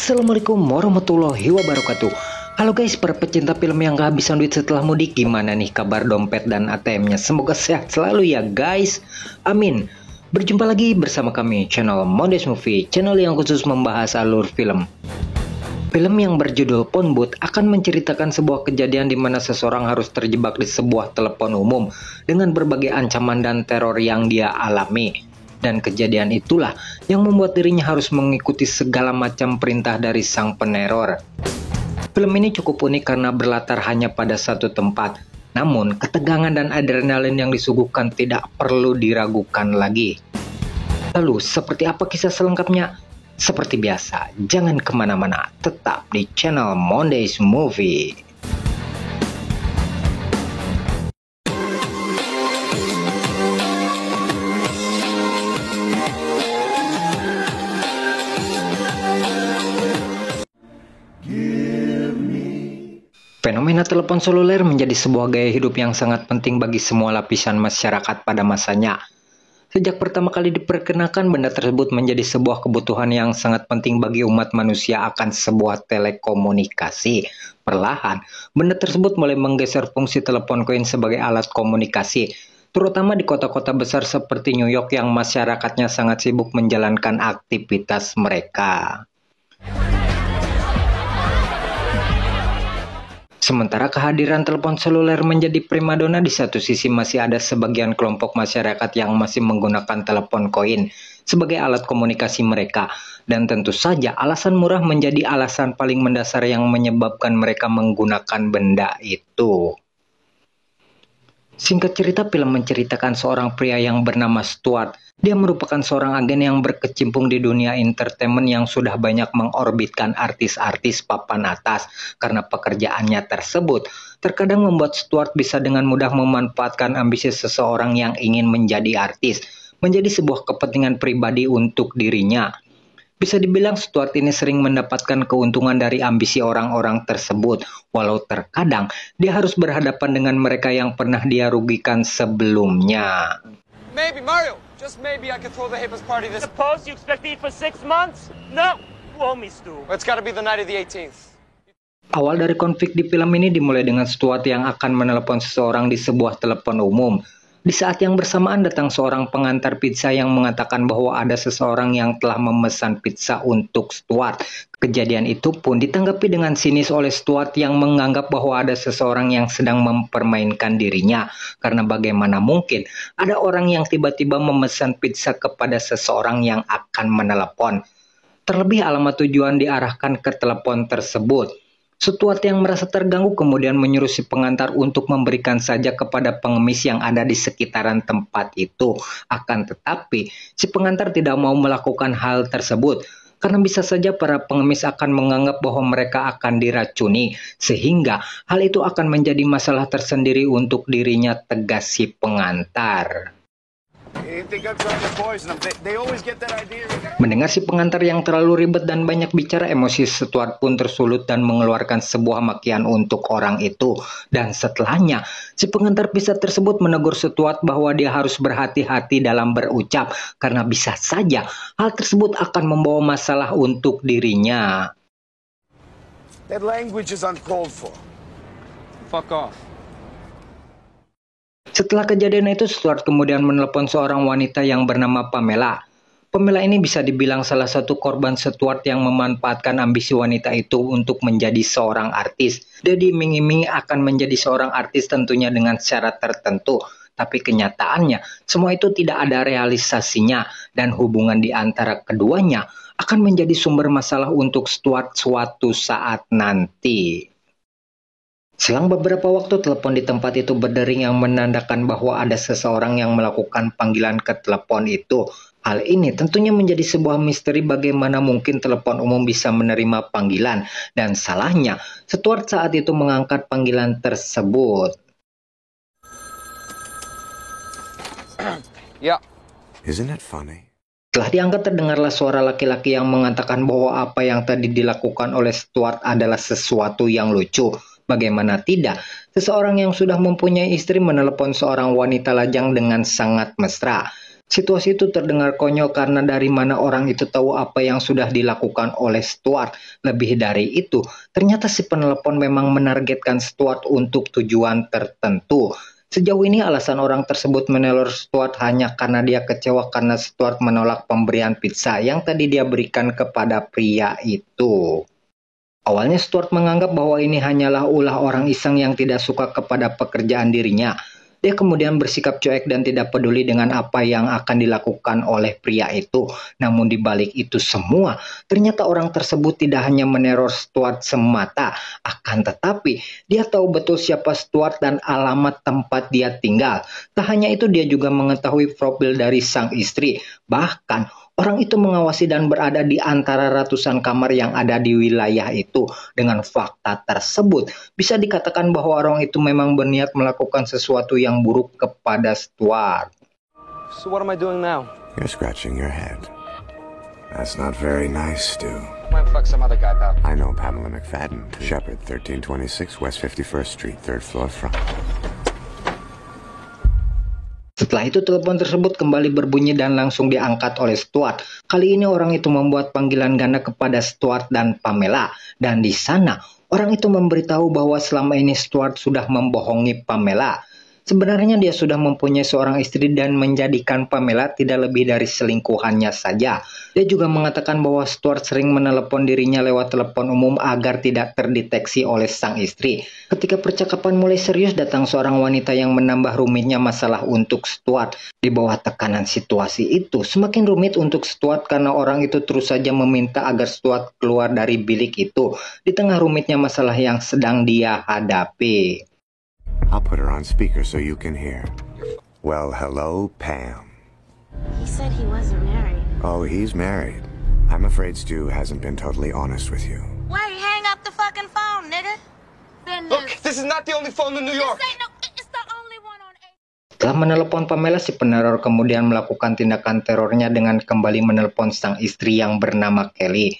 Assalamualaikum warahmatullahi wabarakatuh. Halo guys, para pecinta film yang kehabisan duit setelah mudik, gimana nih kabar dompet dan ATM-nya? Semoga sehat selalu ya guys, amin. Berjumpa lagi bersama kami, channel Mondes Movie, channel yang khusus membahas alur film. Film yang berjudul Phone Booth akan menceritakan sebuah kejadian di mana seseorang harus terjebak di sebuah telepon umum dengan berbagai ancaman dan teror yang dia alami. Dan kejadian itulah yang membuat dirinya harus mengikuti segala macam perintah dari sang peneror. Film ini cukup unik karena berlatar hanya pada satu tempat. Namun, ketegangan dan adrenalin yang disuguhkan tidak perlu diragukan lagi. Lalu, seperti apa kisah selengkapnya? Seperti biasa, jangan kemana-mana, tetap di channel Mondays Movie. Fenomena telepon seluler menjadi sebuah gaya hidup yang sangat penting bagi semua lapisan masyarakat pada masanya. Sejak pertama kali diperkenalkan, benda tersebut menjadi sebuah kebutuhan yang sangat penting bagi umat manusia akan sebuah telekomunikasi. Perlahan, benda tersebut mulai menggeser fungsi telepon koin sebagai alat komunikasi, terutama di kota-kota besar seperti New York yang masyarakatnya sangat sibuk menjalankan aktivitas mereka. Sementara kehadiran telepon seluler menjadi primadona, di satu sisi masih ada sebagian kelompok masyarakat yang masih menggunakan telepon koin sebagai alat komunikasi mereka. Dan tentu saja alasan murah menjadi alasan paling mendasar yang menyebabkan mereka menggunakan benda itu. Singkat cerita, film menceritakan seorang pria yang bernama Stuart. Dia merupakan seorang agen yang berkecimpung di dunia entertainment yang sudah banyak mengorbitkan artis-artis papan atas. Karena pekerjaannya tersebut, terkadang membuat Stuart bisa dengan mudah memanfaatkan ambisi seseorang yang ingin menjadi artis, menjadi sebuah kepentingan pribadi untuk dirinya. Bisa dibilang Stuart ini sering mendapatkan keuntungan dari ambisi orang-orang tersebut, walau terkadang dia harus berhadapan dengan mereka yang pernah dia rugikan sebelumnya. Maybe, Mario, just maybe I could throw the happiest party this... Suppose you expect to eat for 6 months? No, you owe me, Stu. It's gotta be the night of the 18th. Awal dari konflik di film ini dimulai dengan Stuart yang akan menelepon seseorang di sebuah telepon umum. Di saat yang bersamaan datang seorang pengantar pizza yang mengatakan bahwa ada seseorang yang telah memesan pizza untuk Stuart. Kejadian itu pun ditanggapi dengan sinis oleh Stuart yang menganggap bahwa ada seseorang yang sedang mempermainkan dirinya. Karena bagaimana mungkin ada orang yang tiba-tiba memesan pizza kepada seseorang yang akan menelepon. Terlebih alamat tujuan diarahkan ke telepon tersebut. Stuart yang merasa terganggu kemudian menyuruh si pengantar untuk memberikan saja kepada pengemis yang ada di sekitaran tempat itu. Akan tetapi, si pengantar tidak mau melakukan hal tersebut, karena bisa saja para pengemis akan menganggap bahwa mereka akan diracuni, sehingga hal itu akan menjadi masalah tersendiri untuk dirinya, tegas si pengantar. Mendengar si pengantar yang terlalu ribet dan banyak bicara, emosi Stuart pun tersulut dan mengeluarkan sebuah makian untuk orang itu. Dan setelahnya, si pengantar pizza tersebut menegur Stuart bahwa dia harus berhati-hati dalam berucap, karena bisa saja hal tersebut akan membawa masalah untuk dirinya. That language is uncalled for. Fuck off. Setelah kejadian itu, Stuart kemudian menelepon seorang wanita yang bernama Pamela. Pamela ini bisa dibilang salah satu korban Stuart yang memanfaatkan ambisi wanita itu untuk menjadi seorang artis. Dia diiming-imingi akan menjadi seorang artis tentunya dengan syarat tertentu. Tapi kenyataannya, semua itu tidak ada realisasinya. Dan hubungan di antara keduanya akan menjadi sumber masalah untuk Stuart suatu saat nanti. Selang beberapa waktu, telepon di tempat itu berdering yang menandakan bahwa ada seseorang yang melakukan panggilan ke telepon itu. Hal ini tentunya menjadi sebuah misteri bagaimana mungkin telepon umum bisa menerima panggilan. Dan salahnya, Stuart saat itu mengangkat panggilan tersebut. Yeah. Isn't it funny? Setelah diangkat, terdengarlah suara laki-laki yang mengatakan bahwa apa yang tadi dilakukan oleh Stuart adalah sesuatu yang lucu. Bagaimana tidak, seseorang yang sudah mempunyai istri menelepon seorang wanita lajang dengan sangat mesra. Situasi itu terdengar konyol karena dari mana orang itu tahu apa yang sudah dilakukan oleh Stuart. Lebih dari itu, ternyata si penelepon memang menargetkan Stuart untuk tujuan tertentu. Sejauh ini alasan orang tersebut meneror Stuart hanya karena dia kecewa karena Stuart menolak pemberian pizza yang tadi dia berikan kepada pria itu. Awalnya Stuart menganggap bahwa ini hanyalah ulah orang iseng yang tidak suka kepada pekerjaan dirinya. Dia kemudian bersikap cuek dan tidak peduli dengan apa yang akan dilakukan oleh pria itu. Namun di balik itu semua, ternyata orang tersebut tidak hanya meneror Stuart semata, akan tetapi dia tahu betul siapa Stuart dan alamat tempat dia tinggal. Tak hanya itu, dia juga mengetahui profil dari sang istri. Bahkan orang itu mengawasi dan berada di antara ratusan kamar yang ada di wilayah itu. Dengan fakta tersebut, bisa dikatakan bahwa orang itu memang berniat melakukan sesuatu yang buruk kepada Stuart. So what am I doing now? You're scratching your head. That's not very nice, Stu. Might fuck some other guy, pal. I know Pamela McFadden, Shepherd, 1326 West 51st Street, 3rd floor front. Setelah itu telepon tersebut kembali berbunyi dan langsung diangkat oleh Stuart. Kali ini orang itu membuat panggilan ganda kepada Stuart dan Pamela. Dan di sana orang itu memberitahu bahwa selama ini Stuart sudah membohongi Pamela. Sebenarnya dia sudah mempunyai seorang istri dan menjadikan Pamela tidak lebih dari selingkuhannya saja. Dia juga mengatakan bahwa Stuart sering menelepon dirinya lewat telepon umum agar tidak terdeteksi oleh sang istri. Ketika percakapan mulai serius, datang seorang wanita yang menambah rumitnya masalah untuk Stuart. Di bawah tekanan situasi itu, semakin rumit untuk Stuart karena orang itu terus saja meminta agar Stuart keluar dari bilik itu di tengah rumitnya masalah yang sedang dia hadapi. I'll put her on speaker so you can hear. Well, hello, Pam. He said he wasn't married. Oh, he's married. I'm afraid Stu hasn't been totally honest with you. Why hang up the fucking phone, nigga? Then Look, this is not the only phone in New York. it's the only one on A. Setelah menelepon Pamela, si peneror kemudian melakukan tindakan terornya dengan kembali menelepon sang istri yang bernama Kelly.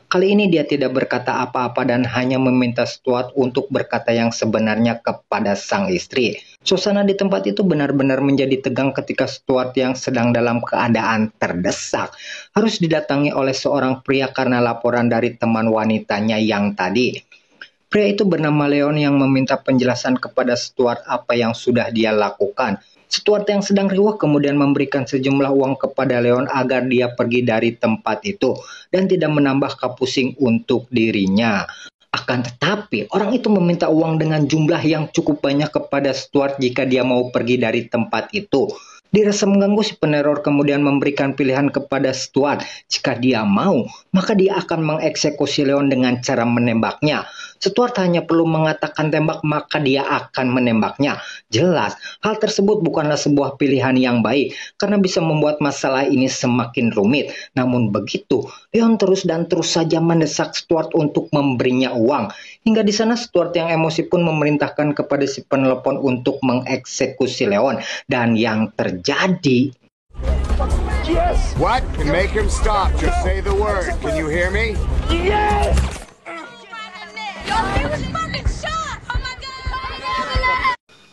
Kali ini dia tidak berkata apa-apa dan hanya meminta Stuart untuk berkata yang sebenarnya kepada sang istri. Suasana di tempat itu benar-benar menjadi tegang ketika Stuart yang sedang dalam keadaan terdesak harus didatangi oleh seorang pria karena laporan dari teman wanitanya yang tadi. Pria itu bernama Leon yang meminta penjelasan kepada Stuart apa yang sudah dia lakukan. Stuart yang sedang riwah kemudian memberikan sejumlah uang kepada Leon agar dia pergi dari tempat itu dan tidak menambah kapusing untuk dirinya. Akan tetapi, orang itu meminta uang dengan jumlah yang cukup banyak kepada Stuart jika dia mau pergi dari tempat itu. Dirasa mengganggu, si peneror kemudian memberikan pilihan kepada Stuart. Jika dia mau, maka dia akan mengeksekusi Leon dengan cara menembaknya. Stuart hanya perlu mengatakan tembak, maka dia akan menembaknya. Jelas, hal tersebut bukanlah sebuah pilihan yang baik, karena bisa membuat masalah ini semakin rumit. Namun begitu, Leon terus saja mendesak Stuart untuk memberinya uang. Hingga di sana Stuart yang emosi pun memerintahkan kepada si penelepon untuk mengeksekusi Leon. Dan yang terjadi... Yes! What? Can make him stop. Just say the word. Can you hear me? Yes!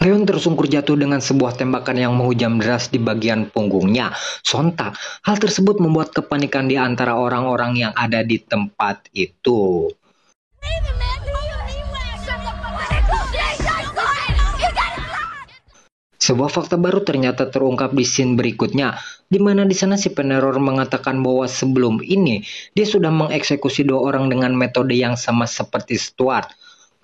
Leon tersungkur jatuh dengan sebuah tembakan yang menghujam deras di bagian punggungnya. Sontak, hal tersebut membuat kepanikan di antara orang-orang yang ada di tempat itu. Sebuah fakta baru ternyata terungkap di scene berikutnya, di mana di sana si peneror mengatakan bahwa sebelum ini dia sudah mengeksekusi 2 orang dengan metode yang sama seperti Stuart.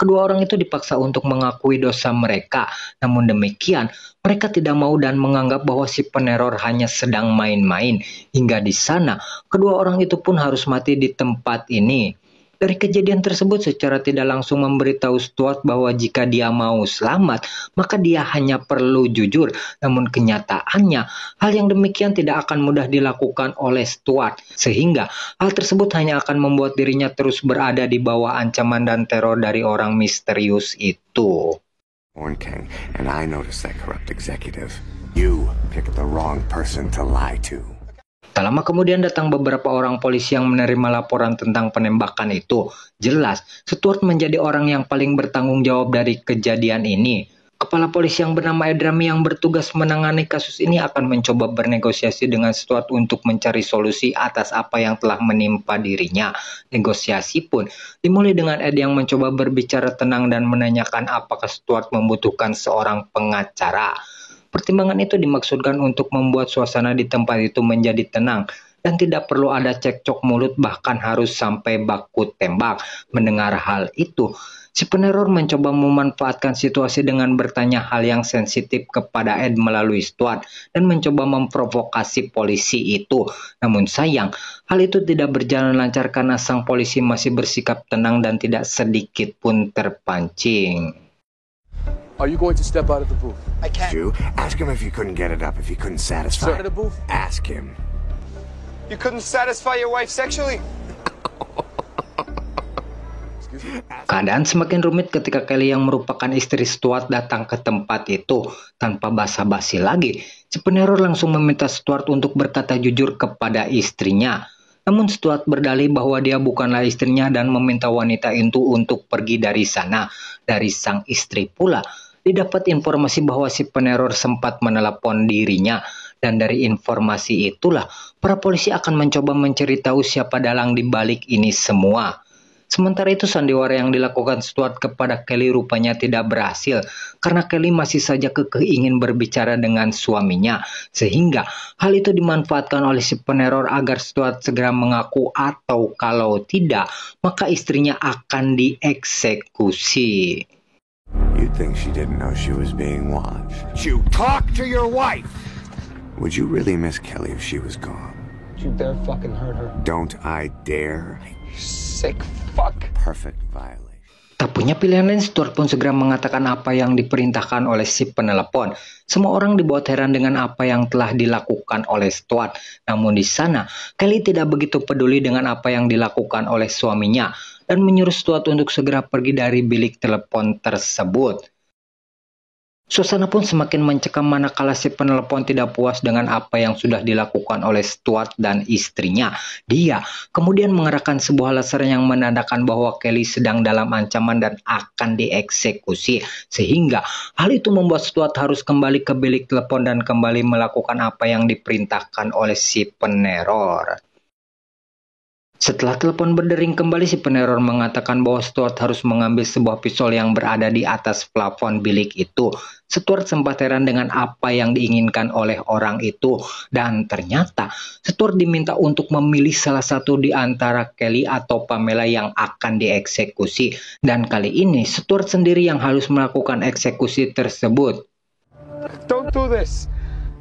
Kedua orang itu dipaksa untuk mengakui dosa mereka, namun demikian mereka tidak mau dan menganggap bahwa si peneror hanya sedang main-main. Hingga di sana, kedua orang itu pun harus mati di tempat ini. Dari kejadian tersebut secara tidak langsung memberitahu Stuart bahwa jika dia mau selamat, maka dia hanya perlu jujur. Namun kenyataannya, hal yang demikian tidak akan mudah dilakukan oleh Stuart. Sehingga hal tersebut hanya akan membuat dirinya terus berada di bawah ancaman dan teror dari orang misterius itu. Born King, and I noticed that corrupt executive. You picked the wrong person to lie to. Tak lama kemudian datang beberapa orang polisi yang menerima laporan tentang penembakan itu. Jelas, Stuart menjadi orang yang paling bertanggung jawab dari kejadian ini. Kepala polisi yang bernama Edrami yang bertugas menangani kasus ini akan mencoba bernegosiasi dengan Stuart untuk mencari solusi atas apa yang telah menimpa dirinya. Negosiasi pun dimulai dengan Ed yang mencoba berbicara tenang dan menanyakan apakah Stuart membutuhkan seorang pengacara. Pertimbangan itu dimaksudkan untuk membuat suasana di tempat itu menjadi tenang dan tidak perlu ada cekcok mulut, bahkan harus sampai baku tembak. Mendengar hal itu, si peneror mencoba memanfaatkan situasi dengan bertanya hal yang sensitif kepada Ed melalui Stuart dan mencoba memprovokasi polisi itu. Namun sayang, hal itu tidak berjalan lancar karena sang polisi masih bersikap tenang dan tidak sedikit pun terpancing. Are you going to step out of the booth? I can't. You ask him if he couldn't get it up, if he couldn't satisfy. Sir, the booth? Ask him. You couldn't satisfy your wife sexually? Keadaan semakin rumit ketika Kelly yang merupakan istri Stuart datang ke tempat itu. Tanpa basa-basi lagi, si peneror langsung meminta Stuart untuk berkata jujur kepada istrinya. Namun Stuart berdalih bahwa dia bukanlah istrinya dan meminta wanita itu untuk pergi dari sana. Dari sang istri pula didapat informasi bahwa si peneror sempat menelepon dirinya. Dan dari informasi itulah, para polisi akan mencoba mencari tahu siapa dalang di balik ini semua. Sementara itu sandiwara yang dilakukan Stuart kepada Kelly rupanya tidak berhasil karena Kelly masih saja kekeh ingin berbicara dengan suaminya. Sehingga hal itu dimanfaatkan oleh si peneror agar Stuart segera mengaku, atau kalau tidak, maka istrinya akan dieksekusi. You think she didn't know she was being watched? You talk to your wife! Would you really miss Kelly if she was gone? Don't you dare fucking hurt her. Don't I dare? Sick fuck. Perfect violation. Tak punya pilihan lain, Stuart pun segera mengatakan apa yang diperintahkan oleh si penelepon. Semua orang dibuat heran dengan apa yang telah dilakukan oleh Stuart. Namun di sana, Kelly tidak begitu peduli dengan apa yang dilakukan oleh suaminya dan menyuruh Stuart untuk segera pergi dari bilik telepon tersebut. Suasana pun semakin mencekam manakala si penelepon tidak puas dengan apa yang sudah dilakukan oleh Stuart dan istrinya. Dia kemudian mengerahkan sebuah laser yang menandakan bahwa Kelly sedang dalam ancaman dan akan dieksekusi. Sehingga hal itu membuat Stuart harus kembali ke bilik telepon dan kembali melakukan apa yang diperintahkan oleh si peneror. Setelah telepon berdering kembali, si peneror mengatakan bahwa Stuart harus mengambil sebuah pistol yang berada di atas plafon bilik itu. Stuart sempat heran dengan apa yang diinginkan oleh orang itu. Dan ternyata Stuart diminta untuk memilih salah satu di antara Kelly atau Pamela yang akan dieksekusi. Dan kali ini Stuart sendiri yang harus melakukan eksekusi tersebut. Don't do this.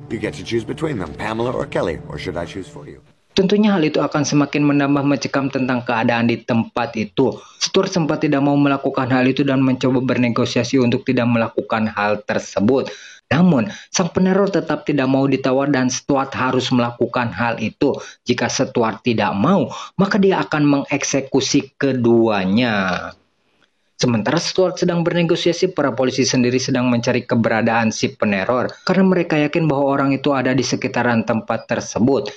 You get to choose between them, Pamela or Kelly, or should I choose for you? Tentunya hal itu akan semakin menambah mencekam tentang keadaan di tempat itu. Stuart sempat tidak mau melakukan hal itu dan mencoba bernegosiasi untuk tidak melakukan hal tersebut. Namun, sang peneror tetap tidak mau ditawar dan Stuart harus melakukan hal itu. Jika Stuart tidak mau, maka dia akan mengeksekusi keduanya. Sementara Stuart sedang bernegosiasi, para polisi sendiri sedang mencari keberadaan si peneror karena mereka yakin bahwa orang itu ada di sekitaran tempat tersebut.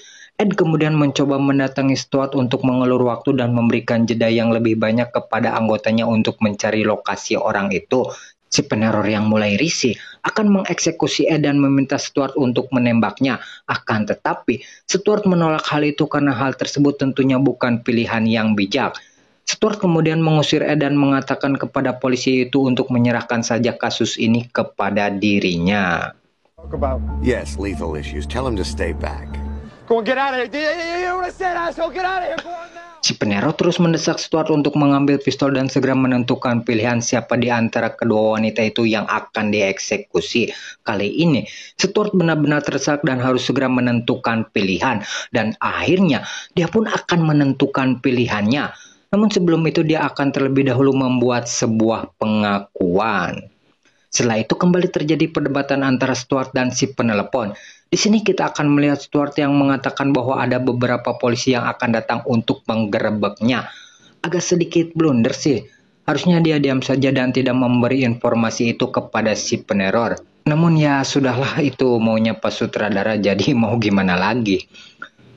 Ed kemudian mencoba mendatangi Stuart untuk mengulur waktu dan memberikan jeda yang lebih banyak kepada anggotanya untuk mencari lokasi orang itu. Si peneror yang mulai risih akan mengeksekusi Ed dan meminta Stuart untuk menembaknya. Akan tetapi, Stuart menolak hal itu karena hal tersebut tentunya bukan pilihan yang bijak. Stuart kemudian mengusir Ed dan mengatakan kepada polisi itu untuk menyerahkan saja kasus ini kepada dirinya. Talk about. Yes, lethal issues. Tell him to stay back. Go on, get out of here. You know what I said, asshole? Get out of here. Go on now. Si peneror terus mendesak Stuart untuk mengambil pistol dan segera menentukan pilihan siapa di antara kedua wanita itu yang akan dieksekusi. Kali ini, Stuart benar-benar terdesak dan harus segera menentukan pilihan. Dan akhirnya, dia pun akan menentukan pilihannya. Namun sebelum itu dia akan terlebih dahulu membuat sebuah pengakuan. Setelah itu kembali terjadi perdebatan antara Stuart dan si penelepon. Di sini kita akan melihat Stuart yang mengatakan bahwa ada beberapa polisi yang akan datang untuk menggerebeknya. Agak sedikit blunder sih. Harusnya dia diam saja dan tidak memberi informasi itu kepada si peneror. Namun ya sudahlah, itu maunya Pak Sutradara, jadi mau gimana lagi.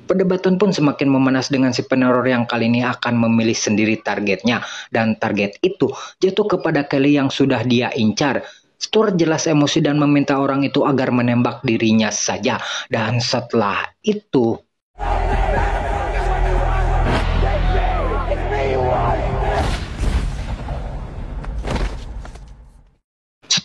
Perdebatan pun semakin memanas dengan si peneror yang kali ini akan memilih sendiri targetnya. Dan target itu jatuh kepada Kelly yang sudah dia incar. Stuart jelas emosi dan meminta orang itu agar menembak dirinya saja. Dan setelah itu,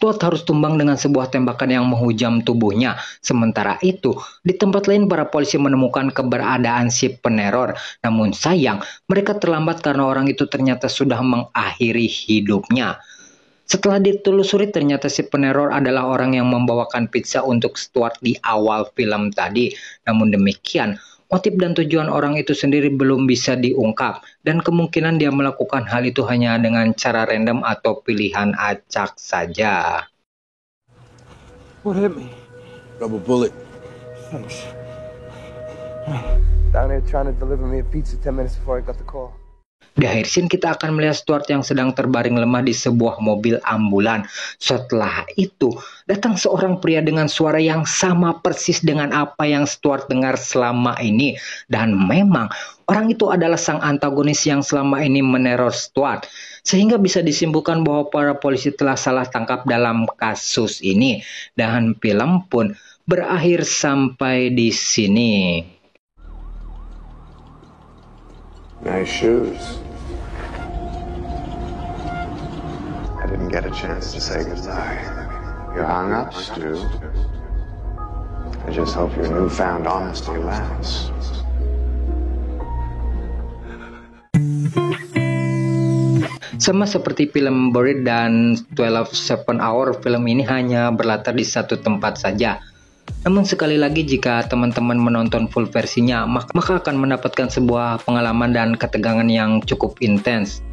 Stuart harus tumbang dengan sebuah tembakan yang menghujam tubuhnya. Sementara itu, di tempat lain para polisi menemukan keberadaan si peneror. Namun sayang, mereka terlambat karena orang itu ternyata sudah mengakhiri hidupnya. Setelah ditelusuri, ternyata si peneror adalah orang yang membawakan pizza untuk Stuart di awal film tadi. Namun demikian, motif dan tujuan orang itu sendiri belum bisa diungkap, dan kemungkinan dia melakukan hal itu hanya dengan cara random atau pilihan acak saja. What hit me? Rubber bullet. Thanks. Down there trying to deliver me a pizza 10 minutes before I got the call. Di akhir scene kita akan melihat Stuart yang sedang terbaring lemah di sebuah mobil ambulan. Setelah itu, datang seorang pria dengan suara yang sama persis dengan apa yang Stuart dengar selama ini. Dan memang, orang itu adalah sang antagonis yang selama ini meneror Stuart. Sehingga bisa disimpulkan bahwa para polisi telah salah tangkap dalam kasus ini. Dan film pun berakhir sampai di sini. Nice shoes. I didn't get a chance to say goodbye. You hung up, Stu. I just hope your newfound honesty lasts. Sama seperti film Buried dan 12 Hour, film ini hanya berlatar di satu tempat saja. Namun sekali lagi, jika teman-teman menonton full versinya, maka akan mendapatkan sebuah pengalaman dan ketegangan yang cukup intens.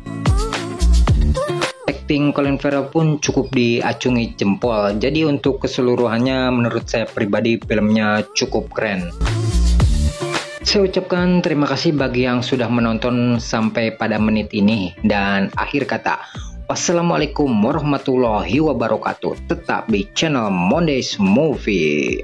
Acting Colin Farrell pun cukup diacungi jempol. Jadi untuk keseluruhannya menurut saya pribadi filmnya cukup keren. Saya ucapkan terima kasih bagi yang sudah menonton sampai pada menit ini. Dan akhir kata, wassalamualaikum warahmatullahi wabarakatuh. Tetap di channel Mondays Movie.